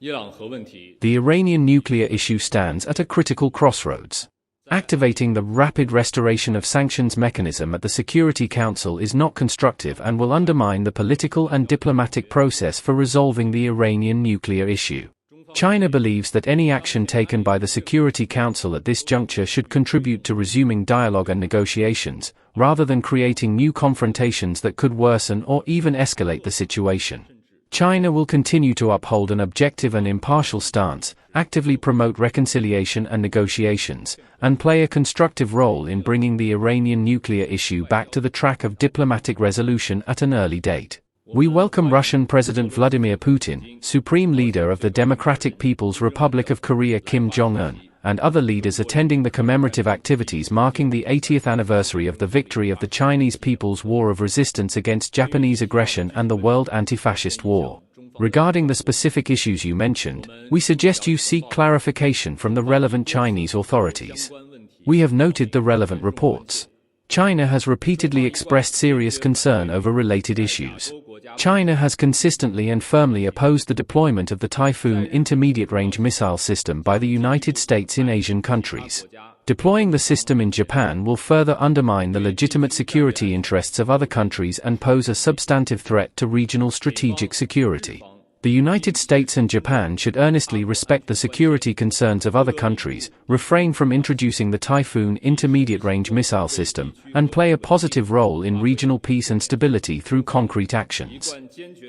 The Iranian nuclear issue stands at a critical crossroads. Activating the rapid restoration of sanctions mechanism at the Security Council is not constructive and will undermine the political and diplomatic process for resolving the Iranian nuclear issue. China believes that any action taken by the Security Council at this juncture should contribute to resuming dialogue and negotiations, rather than creating new confrontations that could worsen or even escalate the situation. China will continue to uphold an objective and impartial stance, actively promote reconciliation and negotiations, and play a constructive role in bringing the Iranian nuclear issue back to the track of diplomatic resolution at an early date. We welcome Russian President Vladimir Putin, Supreme Leader of the Democratic People's Republic of Korea Kim Jong-un, and other leaders attending the commemorative activities marking the 80th anniversary of the victory of the Chinese People's War of Resistance against Japanese aggression and the World Anti-Fascist War. Regarding the specific issues you mentioned, we suggest you seek clarification from the relevant Chinese authorities. We have noted the relevant reports. China has repeatedly expressed serious concern over related issues. China has consistently and firmly opposed the deployment of the Typhoon intermediate-range missile system by the United States in Asian countries. Deploying the system in Japan will further undermine the legitimate security interests of other countries and pose a substantive threat to regional strategic security. The United States and Japan should earnestly respect the security concerns of other countries, refrain from introducing the Typhoon intermediate-range missile system, and play a positive role in regional peace and stability through concrete actions.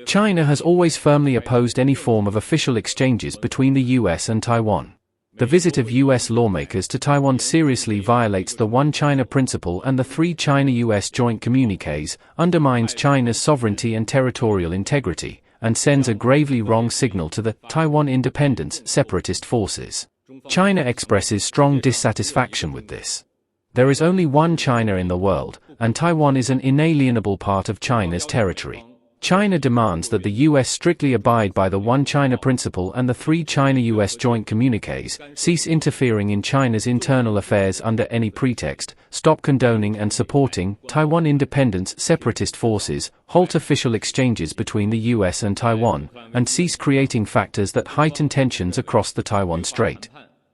China has always firmly opposed any form of official exchanges between the US and Taiwan. The visit of US lawmakers to Taiwan seriously violates the One China principle and the three China-US joint communiques, undermines China's sovereignty and territorial integrity, and sends a gravely wrong signal to the Taiwan independence separatist forces. China expresses strong dissatisfaction with this. There is only one China in the world, and Taiwan is an inalienable part of China's territory. China demands that the US strictly abide by the One China principle and the three China-US joint communiques, cease interfering in China's internal affairs under any pretext, stop condoning and supporting Taiwan independence separatist forces, halt official exchanges between the US and Taiwan, and cease creating factors that heighten tensions across the Taiwan Strait.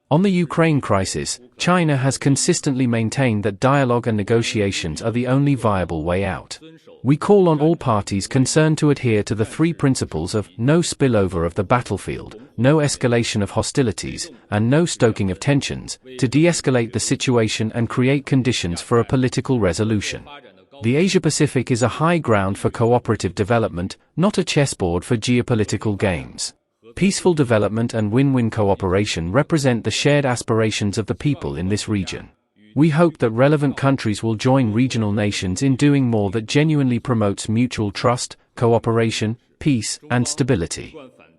On the Ukraine crisis, China has consistently maintained that dialogue and negotiations are the only viable way out. We call on all parties concerned to adhere to the three principles of no spillover of the battlefield, no escalation of hostilities, and no stoking of tensions, to de-escalate the situation and create conditions for a political resolution. The Asia-Pacific is a high ground for cooperative development, not a chessboard for geopolitical games. Peaceful development and win-win cooperation represent the shared aspirations of the people in this region. We hope that relevant countries will join regional nations in doing more that genuinely promotes mutual trust, cooperation, peace, and stability.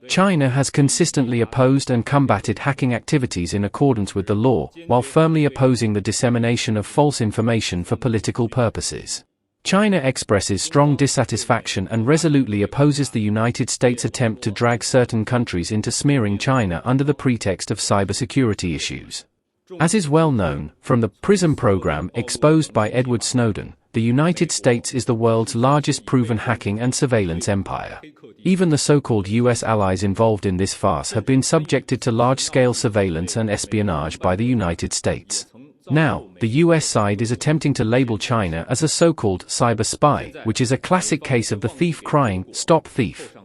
China has consistently opposed and combated hacking activities in accordance with the law, while firmly opposing the dissemination of false information for political purposes. China expresses strong dissatisfaction and resolutely opposes the United States' attempt to drag certain countries into smearing China under the pretext of cybersecurity issues. As is well known, from the PRISM program exposed by Edward Snowden, the United States is the world's largest proven hacking and surveillance empire. Even the so-called US allies involved in this farce have been subjected to large-scale surveillance and espionage by the United States. Now, the US side is attempting to label China as a so-called cyber spy, which is a classic case of the thief crying, "Stop thief."